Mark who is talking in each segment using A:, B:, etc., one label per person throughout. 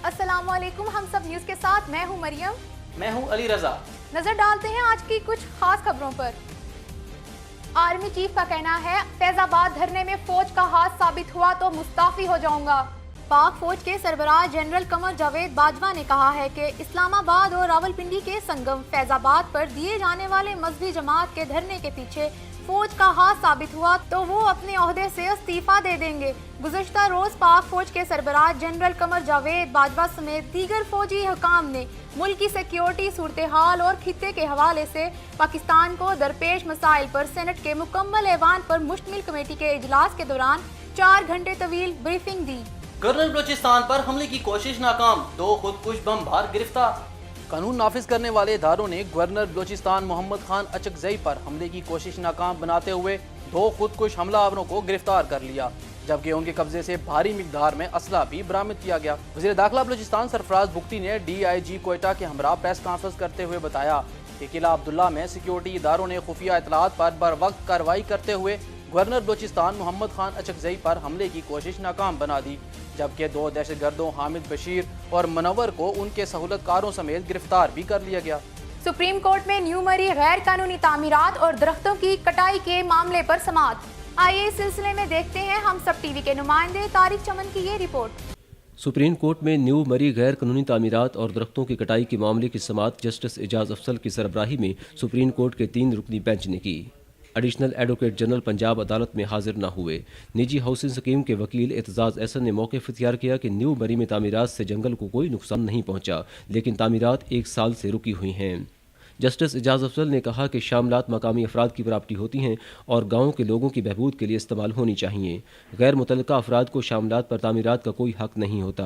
A: السلام علیکم، ہم سب نیوز کے ساتھ میں ہوں مریم،
B: میں ہوں علی رضا۔
A: نظر ڈالتے ہیں آج کی کچھ خاص خبروں پر۔ آرمی چیف کا کہنا ہے فیض آباد دھرنے میں فوج کا ہاتھ ثابت ہوا تو مستعفی ہو جاؤں گا۔ پاک فوج کے سربراہ جنرل قمر جاوید باجوہ نے کہا ہے کہ اسلام آباد اور راولپنڈی کے سنگم فیض آباد پر دیے جانے والے مذہبی جماعت کے دھرنے کے پیچھے فوج کا ہاتھ ثابت ہوا تو وہ اپنے عہدے سے استعفیٰ دے دیں گے۔ گزشتہ روز پاک فوج کے سربراہ جنرل قمر جاوید باجوہ سمیت دیگر فوجی حکام نے ملک کی سیکیورٹی صورتحال اور خطے کے حوالے سے پاکستان کو درپیش مسائل پر سینٹ کے مکمل ایوان پر مشتمل کمیٹی کے اجلاس کے دوران 4 گھنٹے طویل بریفنگ دی۔
B: کرنل بلوچستان پر حملے کی کوشش ناکام، 2 خودکش بم بھار گرفتار۔ قانون نافذ کرنے والے اداروں نے گورنر بلوچستان محمد خان اچکزئی پر حملے کی کوشش ناکام بناتے ہوئے 2 خودکش حملہ آوروں کو گرفتار کر لیا، جبکہ ان کے قبضے سے بھاری مقدار میں اسلحہ بھی برآمد کیا گیا۔ وزیر داخلہ بلوچستان سرفراز بگٹی نے DIG کوئٹہ کے ہمراہ پریس کانفرنس کرتے ہوئے بتایا کہ قلعہ عبداللہ میں سیکیورٹی اداروں نے خفیہ اطلاعات پر بروقت کارروائی کرتے ہوئے گورنر بلوچستان محمد خان اچکزئی پر حملے کی کوشش ناکام بنا دی، جبکہ 2 دہشت گردوں حامد بشیر اور منور کو ان کے سہولت کاروں سمیت گرفتار بھی کر لیا گیا۔
A: سپریم کورٹ میں نیو مری غیر قانونی تعمیرات اور درختوں کی کٹائی کے معاملے پر سماعت۔ آئیے اس سلسلے میں دیکھتے ہیں ہم سب ٹی وی کے نمائندے طارق چمن کی یہ رپورٹ۔
C: سپریم کورٹ میں نیو مری غیر قانونی تعمیرات اور درختوں کی کٹائی کے معاملے کی سماعت جسٹس اعجاز افضل کی سربراہی میں سپریم کورٹ کے 3 رکنی بینچ نے کی۔ ایڈیشنل ایڈوکیٹ جنرل پنجاب عدالت میں حاضر نہ ہوئے۔ نجی ہاؤسنگ اسکیم کے وکیل اعتزاز احسن نے موقف اختیار کیا کہ نیو مری میں تعمیرات سے جنگل کو کوئی نقصان نہیں پہنچا، لیکن تعمیرات 1 سال سے رکی ہوئی ہیں۔ جسٹس اعجاز افضل نے کہا کہ شاملات مقامی افراد کی پراپرٹی ہوتی ہیں اور گاؤں کے لوگوں کی بہبود کے لیے استعمال ہونی چاہیے۔ غیر متعلقہ افراد کو شاملات پر تعمیرات کا کوئی حق نہیں ہوتا۔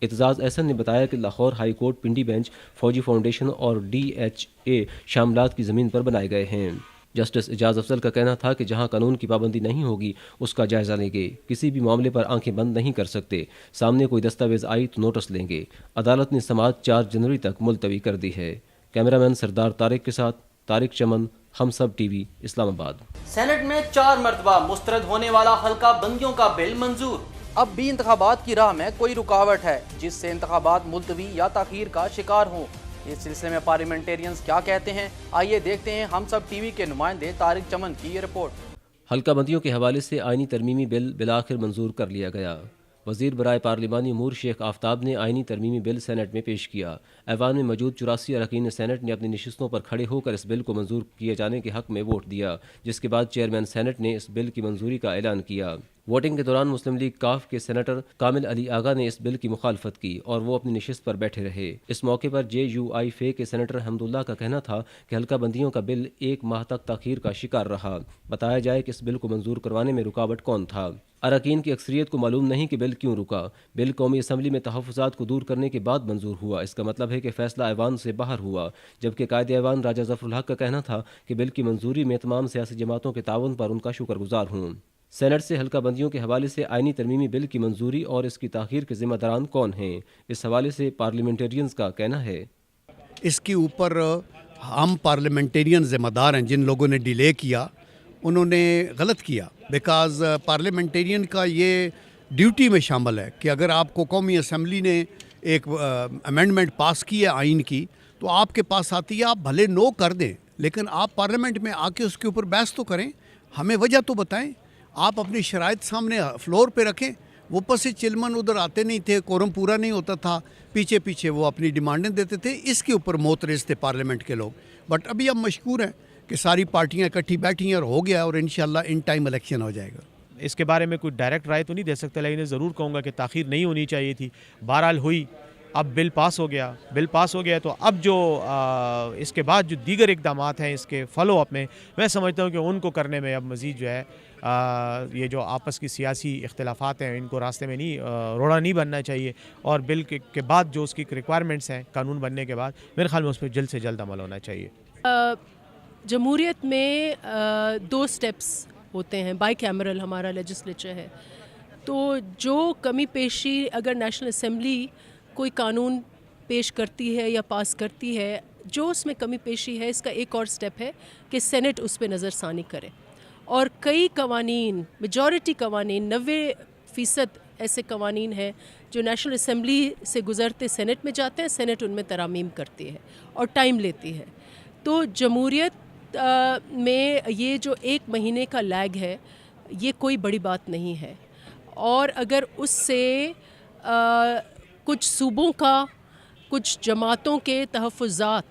C: اعتزاز احسن نے بتایا کہ Lahore high court Pindi bench, فوجی فاؤنڈیشن اور DHA شاملات کی زمین پر بنائے گئے ہیں۔ جسٹس اعجاز افضل کا کہنا تھا کہ جہاں قانون کی پابندی نہیں ہوگی اس کا جائزہ لیں گے، کسی بھی معاملے پر آنکھیں بند نہیں کر سکتے، سامنے کوئی دستاویز آئی تو نوٹس لیں گے۔ عدالت نے سماعت 4 جنوری تک ملتوی کر دی ہے۔ کیمرامین سردار طارق کے ساتھ طارق چمن، ہم سب ٹی وی، اسلام آباد۔
B: سینٹ میں 4 مرتبہ مسترد ہونے والا حلقہ بندیوں کا بل منظور۔ اب بھی انتخابات کی راہ میں کوئی رکاوٹ ہے جس سے انتخابات ملتوی یا تاخیر کا شکار ہوں۔ اس سلسلے میں پارلیمنٹیرینز کیا کہتے ہیں، آئیے دیکھتے ہیں ہم سب ٹی وی کے نمائندے طارق چمن کی یہ رپورٹ۔
C: حلقہ بندیوں کے حوالے سے آئینی ترمیمی بل بالآخر منظور کر لیا گیا۔ وزیر برائے پارلیمانی امور شیخ آفتاب نے آئینی ترمیمی بل سینٹ میں پیش کیا۔ ایوان میں موجود 84 اراکین سینٹ نے اپنی نشستوں پر کھڑے ہو کر اس بل کو منظور کیے جانے کے حق میں ووٹ دیا، جس کے بعد چیئرمین سینٹ نے اس بل کی منظوری کا اعلان کیا۔ ووٹنگ کے دوران مسلم لیگ کاف کے سینیٹر کامل علی آغا نے اس بل کی مخالفت کی اور وہ اپنی نشست پر بیٹھے رہے۔ اس موقع پر JUI فے کے سینیٹر حمداللہ کا کہنا تھا کہ حلقہ بندیوں کا بل 1 ماہ تک تاخیر کا شکار رہا۔ بتایا جائے کہ اس بل کو منظور کروانے میں رکاوٹ کون تھا۔ اراکین کی اکثریت کو معلوم نہیں کہ بل کیوں رکا۔ بل قومی اسمبلی میں تحفظات کو دور کرنے کے بعد منظور ہوا، اس کا مطلب ہے کہ فیصلہ ایوان سے باہر ہوا، جبکہ قائد ایوان راجہ ظفر الحق کا کہنا تھا کہ بل کی منظوری میں تمام سیاسی جماعتوں کے تعاون پر ان کا شکر گزار ہوں۔ سینٹ سے حلقہ بندیوں کے حوالے سے آئینی ترمیمی بل کی منظوری اور اس کی تاخیر کے ذمہ داران کون ہیں، اس حوالے سے پارلیمنٹیرینز کا کہنا ہے۔
D: اس کے اوپر ہم پارلیمنٹیرین ذمہ دار ہیں، جن لوگوں نے ڈیلے کیا انہوں نے غلط کیا، بیکاز پارلیمنٹیرین کا یہ ڈیوٹی میں شامل ہے کہ اگر آپ کو قومی اسمبلی نے ایک امینڈمنٹ پاس کی ہے آئین کی تو آپ کے پاس آتی ہے، آپ بھلے نو کر دیں لیکن آپ پارلیمنٹ میں آ کے اس کے اوپر بحث تو کریں، ہمیں وجہ تو بتائیں، آپ اپنی شرائط سامنے فلور پہ رکھیں۔ وہ اوپر سے چلمن ادھر آتے نہیں تھے، کورم پورا نہیں ہوتا تھا، پیچھے پیچھے وہ اپنی ڈیمانڈیں دیتے تھے، اس کے اوپر معترض تھے پارلیمنٹ کے لوگ۔ بٹ ابھی ہم مشکور ہیں کہ ساری پارٹیاں اکٹھی بیٹھی ہیں اور ہو گیا، اور انشاءاللہ ان ٹائم الیکشن ہو جائے گا۔
E: اس کے بارے میں کوئی ڈائریکٹ رائے تو نہیں دے سکتا، لیکن ضرور کہوں گا کہ تاخیر نہیں ہونی چاہیے تھی، بہرحال ہوئی، اب بل پاس ہو گیا تو اب جو اس کے بعد جو دیگر اقدامات ہیں اس کے فالو اپ میں سمجھتا ہوں کہ ان کو کرنے میں اب مزید جو ہے یہ جو آپس کی سیاسی اختلافات ہیں ان کو راستے میں نہیں روڑا نہیں بننا چاہیے، اور بل کے بعد جو اس کی ریکوائرمنٹس ہیں قانون بننے کے بعد میرے خیال میں اس پہ جلد سے جلد عمل ہونا چاہیے۔
F: جمہوریت میں 2 سٹیپس ہوتے ہیں، بائی کیمرل ہمارا لیجسلیچر ہے، تو جو کمی پیشی اگر نیشنل اسمبلی کوئی قانون پیش کرتی ہے یا پاس کرتی ہے، جو اس میں کمی پیشی ہے اس کا ایک اور سٹیپ ہے کہ سینٹ اس پہ نظر ثانی کرے، اور کئی قوانین، میجورٹی قوانین 90% ऐसे कवानीन हैं जो नेशनल असम्बली से गुज़रते सेनेट में जाते हैं, सेनेट उनमें तरामीम करती है और टाइम लेती है। तो जमहूरियत में ये जो 1 महीने का लैग है ये कोई बड़ी बात नहीं है, और अगर उससे कुछ सूबों का, कुछ जमातों के तहफ़्फ़ुज़ात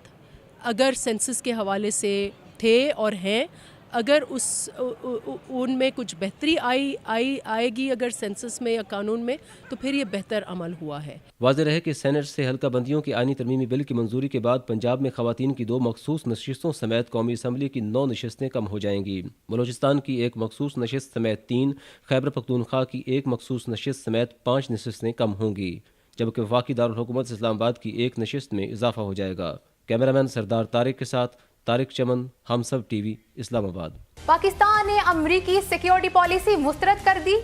F: अगर सेंसस के हवाले से थे और हैं, अगर उनमें कुछ बेहतरी आएगी अगर सेंसस में या कानून में, तो फिर ये बेहतर अमल हुआ है।
C: वाज़ेह रहे कि सेनेट से हल्का बंदियों की आईनी तरमीमी बिल की मंजूरी के बाद पंजाब में ख़वातीन की 2 मखसूस नशिस्तों समेत कौमी असम्बली की 9 नशिस्तें कम हो जाएंगी। बलोचिस्तान की 1 मखसूस नशिस्त समेत 3, खैबर पख्तूनख्वा की 1 मखसूस नशिस्त समेत 5 नशिस्तें कम होंगी, जबकि वफाकी दारुल हुकूमत इस्लामाबाद की 1 नशिस्त में इजाफा हो जाएगा। कैमरामैन सरदार तारिक के साथ तारिक चमन, हम सब टीवी, इस्लामाबाद।
A: पाकिस्तान ने अमरीकी सिक्योरिटी पॉलिसी मुस्तरद कर दी।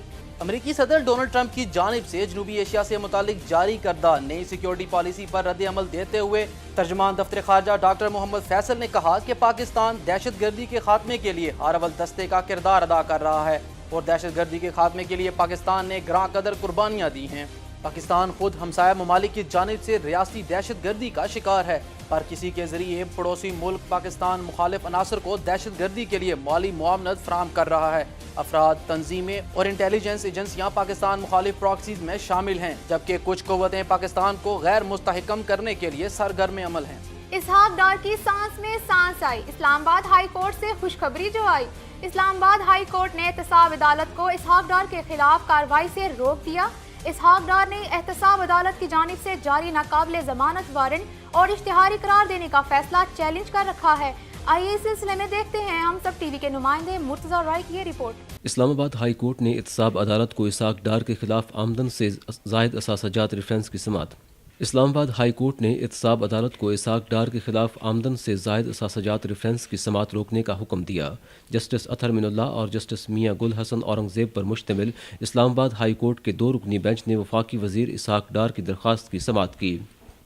B: अमरीकी सदर डोनाल्ड ट्रंप की जानिब से जनूबी एशिया से मुतालिक जारी करदा नई सिक्योरिटी पॉलिसी पर रद्द अमल देते हुए तर्जमान दफ्तर खारजा डॉक्टर मोहम्मद फैसल ने कहा कि पाकिस्तान दहशत गर्दी के खात्मे के लिए हर अव्वल दस्ते का किरदार अदा कर रहा है और दहशत गर्दी के खात्मे के लिए पाकिस्तान ने ग्रां कदर कुर्बानियाँ दी हैं। पाकिस्तान खुद हमसाया ममालिक की जानिब से रियासती दहशत गर्दी का शिकार है, पर किसी के जरिए पड़ोसी मुल्क पाकिस्तान मुखालिफ अनासर को दहशत गर्दी के लिए माली मुआवनत फराहम कर रहा है। अफराद, तंजीमें और इंटेलिजेंस एजेंसियां पाकिस्तान मुखालिफ प्रॉक्सीज में शामिल हैं, जबकि कुछ कुव्वतें पाकिस्तान को गैर मुस्तहकम करने के लिए सरगर्म अमल हैं।
A: इसहाक डार की सांस में सांस आई। इस्लामाबाद हाई कोर्ट से खुशखबरी जो आई। इस्लामाबाद हाई कोर्ट ने एहतसाब अदालत को इसहाक डार के खिलाफ कार्रवाई से रोक दिया। इसहाक डार ने एहतसाब अदालत की जानिब से जारी नाकाबिले जमानत वारंट और इश्तिहारी करार देने का फैसला चैलेंज कर रखा है। आइए इस सिलसिले में देखते हैं हम सब टीवी के नुमाइंदे मुर्तज़ा राय की ये रिपोर्ट।
C: इस्लामाबाद हाई कोर्ट ने एहतसाब अदालत को इसहाक डार के खिलाफ आमदन से ज़ायद असासाजात रेफरेंस की समाअत। इस्लामाबाद हाई कोर्ट ने एहतसाब अदालत को इसहाक डार के खिलाफ आमदन से ज़ायद असासाजात रेफरेंस की समाअत रोकने का हुक्म दिया। जस्टिस अतहर मिनुल्लाह और जस्टिस मियां गुल हसन औरंगजेब पर मुश्तमिल इस्लामाबाद हाई कोर्ट के 2 रुकनी बेंच ने वफाकी वजीर इसहाक डार की दरख्वास्त की समाअत की।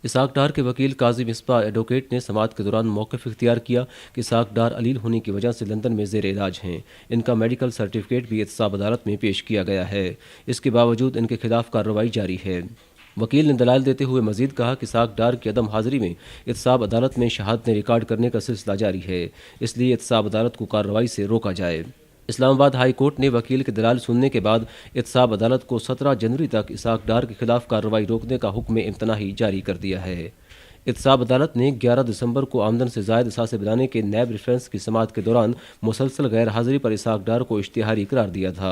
C: इसहाक डार के वकील काजी मिसबाह एडवोकेट ने समाअत के दौरान मौक़िफ़ इख्तियार किया कि इसहाक डार अलील होने की वजह से लंदन में ज़ेर इलाज हैं। इनका मेडिकल सर्टिफिकेट भी एहतसाब अदालत में पेश किया गया है। इसके बावजूद इनके खिलाफ कार्रवाई जारी है। वकील ने दलाल देते हुए मजीद कहा कि इसहाक डार की अदम हाजिरी में एहतसाब अदालत में शहादतें रिकॉर्ड करने का सिलसिला जारी है, इसलिए एहतसाब अदालत को कार्रवाई से रोका जाए। इस्लामाबाद हाई कोर्ट ने वकील के दलाल सुनने के बाद एहतसाब अदालत को 17 जनवरी तक इसहाक डार के खिलाफ कार्रवाई रोकने का हुक्म इम्तनाही जारी कर दिया है। एहतसाब अदालत ने 11 दिसंबर को आमदन से ज़ायद असासे बनाने के नैब रेफरेंस की समाअत के दौरान मुसलसल गैर हाजिरी पर इसहाक डार को इश्तिहारी करार दिया था।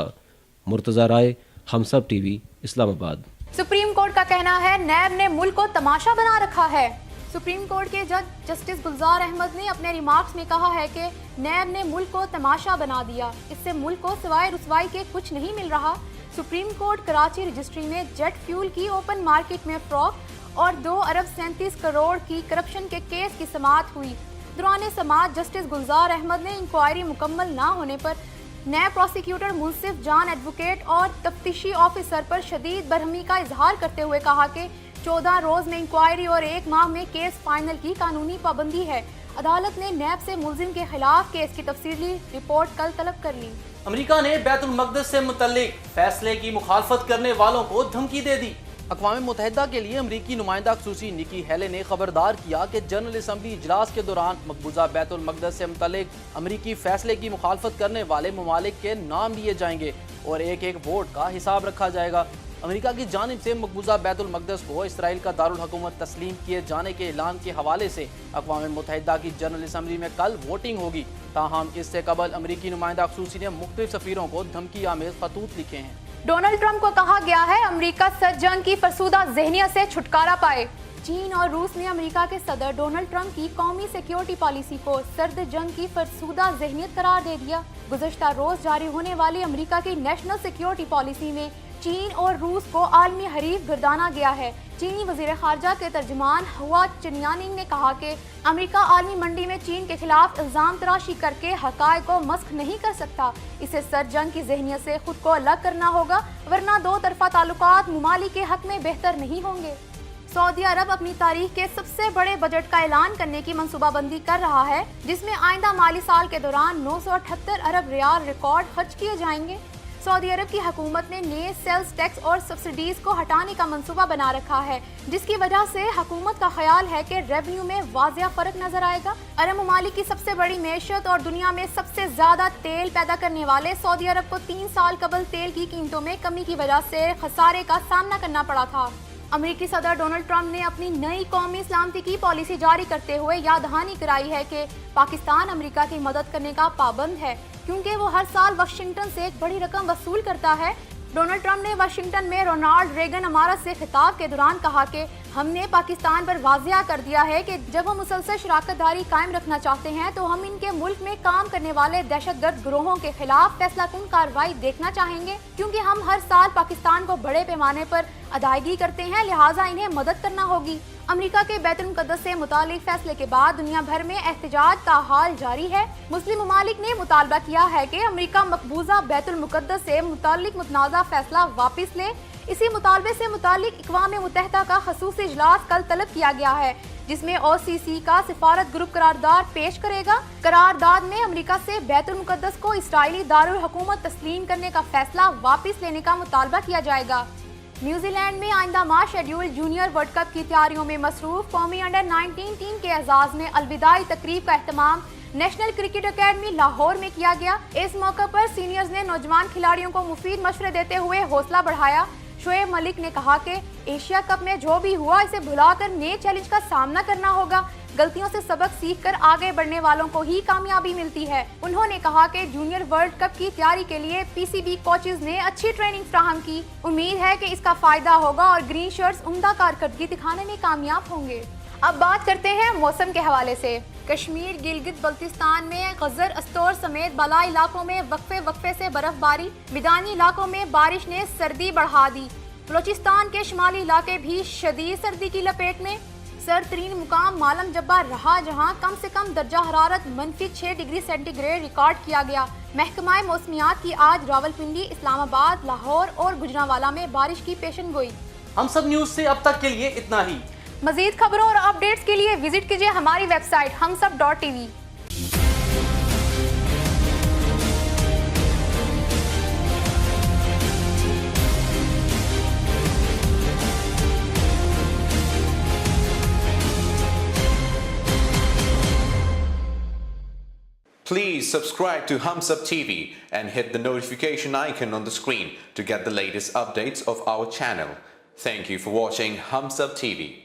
C: मुर्तज़ा राय, हम सब टीवी, इस्लामाबाद।
A: सुप्रीम कोर्ट का कहना है नैब ने मुल्क को तमाशा बना रखा है। सुप्रीम कोर्ट के जज जस्टिस गुलजार अहमद ने अपने रिमार्क्स में कहा है कि नैब ने मुल्क को तमाशा बना दिया, इससे मुल्क को सिवाय रुसवाई के कुछ नहीं मिल रहा। सुप्रीम कोर्ट कराची रजिस्ट्री में जेट फ्यूल की ओपन मार्केट में फ्रॉड और 2 अरब 37 करोड़ की करप्शन के केस की समाअत हुई। दौरान समाअत जस्टिस गुलजार अहमद ने इंक्वायरी मुकम्मल ना होने पर नैब प्रोसिक्यूटर मुंसिफ जान एडवोकेट और तफ्तीशी ऑफिसर पर शदीद बरहमी का इजहार करते हुए कहा कि 14 रोज में इंक्वायरी और 1 माह में केस फाइनल की कानूनी पाबंदी है। अदालत ने नैब से मुलजिम के खिलाफ केस की तफसीली रिपोर्ट कल तलब कर ली।
B: अमेरिका ने बैतुल मक़दस से मुतल्लिक फैसले की मुखालफत करने वालों को धमकी दे दी। अक़वाम मुत्तहिदा के लिए अमरीकी नुमाइंदा ख़ुसूसी निकी हेले ने खबरदार किया कि जनरल असम्बली इजलास के दौरान मकबूजा बैतुल मक़दस से मुतल्लिक अमरीकी फैसले की मुखालफत करने वाले ममालिक के नाम लिए जाएंगे और एक एक वोट का हिसाब रखा जाएगा। अमेरिका की जानिब से मकबूजा बैतुल मक़दस को इसराइल का दारुल हुकूमत तस्लीम किए जाने के ऐलान के हवाले से अक़वाम मुत्तहिदा की जनरल असम्बली में कल वोटिंग होगी। ताहम इससे कबल अमरीकी नुमाइंदा ख़ुसूसी ने मुख्तलिफ सफ़ीरों को धमकी आमेज़ खतूत लिखे हैं।
A: डोनाल्ड ट्रंप को कहा गया है अमेरिका सर्द जंग की फरसूदा ज़हनियत से छुटकारा पाए। चीन और रूस ने अमेरिका के सदर डोनाल्ड ट्रंप की कौमी सिक्योरिटी पॉलिसी को सर्द जंग की फरसूदा ज़हनियत करार दे दिया। गुज़श्ता रोज जारी होने वाली अमेरिका की नेशनल सिक्योरिटी पॉलिसी में चीन और रूस को आलमी हरीफ गर्दाना गया है। चीनी वज़ीर ख़ारजा के तर्जुमान हुआ चिनयानिंग ने कहा कि अमेरिका आलमी मंडी में चीन के खिलाफ इल्ज़ाम तराशी करके हक़ाइक़ को मस्ख़ नहीं कर सकता। इसे सर्द जंग की ज़हनियत से खुद को अलग करना होगा, वरना 2 तरफ़ा ताल्लुकात मुमालिक के हक़ में बेहतर नहीं होंगे। सऊदी अरब अपनी तारीख के सबसे बड़े बजट का ऐलान करने की मंसूबाबंदी कर रहा है, जिसमें आइंदा माली साल के दौरान 978 अरब रियाल रिकॉर्ड खर्च किए जाएंगे। सऊदी अरब की हुकूमत ने नए सेल्स टैक्स और सब्सिडीज को हटाने का मंसूबा बना रखा है, जिसकी वजह से हुकूमत का ख्याल है कि रेवेन्यू में वाज़िया फर्क नजर आएगा। अरब ममालिक की सबसे बड़ी मैशत और दुनिया में सबसे ज्यादा तेल पैदा करने वाले सऊदी अरब को 3 साल कबल तेल की कीमतों में कमी की वजह से खसारे का सामना करना पड़ा था। अमेरिकी सदर डोनाल्ड ट्रंप ने अपनी नई कौमी सलामती की पॉलिसी जारी करते हुए याद दहानी कराई है कि पाकिस्तान अमेरिका की मदद करने का पाबंद है, क्योंकि वो हर साल वाशिंगटन से एक बड़ी रकम वसूल करता है। डोनाल्ड ट्रंप ने वाशिंगटन में रोनाल्ड रेगन इमारत से खिताब के दौरान कहा कि हमने पाकिस्तान पर वाज़िया कर दिया है कि जब हम मुसलसल शराकतदारी कायम रखना चाहते हैं तो हम इनके मुल्क में काम करने वाले दहशतगर्द गिरोहों के खिलाफ फैसलाकुन कार्रवाई देखना चाहेंगे, क्योंकि हम हर साल पाकिस्तान को बड़े पैमाने पर अदायगी करते हैं, लिहाजा इन्हें मदद करना होगी। अमेरिका के बैतुल मुकद्दस से मुतालिक फैसले के बाद दुनिया भर में एहतजाज का हाल जारी है। मुस्लिम ममालिक ने मुतालबा किया है कि अमेरिका मकबूजा बैतुल मुकद्दस से मुतालिक मुतनाज़ा फैसला वापस ले। इसी मुतालबे से मुतालिक इक़वाम मुत्तहिदा का ख़ुसूसी इजलास कल तलब किया गया है, जिसमें OCC का सिफारत ग्रुप करारदाद पेश करेगा। करारदाद में अमेरिका से बैतुल मुकद्दस को इसराइली दारुल हुकूमत तस्लीम करने का फैसला वापस लेने का मुतालबा किया जाएगा। न्यूजीलैंड में आइंदा माह शेड्यूल जूनियर वर्ल्ड कप की तैयारियों में मसरूफ कौमी अंडर-19 टीम के एजाज में अलविदाई तकरीब का एहतमाम नेशनल क्रिकेट अकेडमी लाहौर में किया गया। इस मौके पर सीनियर्स ने नौजवान खिलाड़ियों को मुफीद मशवरे देते हुए हौसला बढ़ाया। शोएब मलिक ने कहा कि एशिया कप में जो भी हुआ इसे भुलाकर नए चैलेंज का सामना करना होगा। गलतियों से सबक सीखकर आगे बढ़ने वालों को ही कामयाबी मिलती है। उन्होंने कहा कि जूनियर वर्ल्ड कप की तैयारी के लिए PCB कोचेज ने अच्छी ट्रेनिंग फ्राहम की। उम्मीद है कि इसका फायदा होगा और ग्रीन शर्ट्स उम्दा कारकर्दगी दिखाने में कामयाब होंगे। अब बात करते हैं मौसम के हवाले से। कश्मीर, गिलगित बल्तिस्तान में गजर, अस्तौर समेत बाला इलाकों में वक्फे से बर्फबारी, मैदानी इलाकों में बारिश ने सर्दी बढ़ा दी। बलोचिस्तान के शुमाली इलाके भी शदीद सर्दी की लपेट में। सर्दतरीन मुकाम मालम जब्बा रहा, जहां कम से कम दर्जा हरारत -6 डिग्री सेंटीग्रेड रिकॉर्ड किया गया। महकमा मौसमियात की आज रावलपिंडी, इस्लामाबाद, लाहौर और गुजरांवाला में बारिश की पेशन गोई।
B: हम सब न्यूज़ से अब तक के लिए इतना ही।
A: मजीद खबरों और अपडेट्स के लिए विजिट कीजिए हमारी website humsab.tv।
G: Please subscribe to Humsab TV and hit the notification icon on the screen to get the latest updates of our channel. Thank you for watching Humsab TV.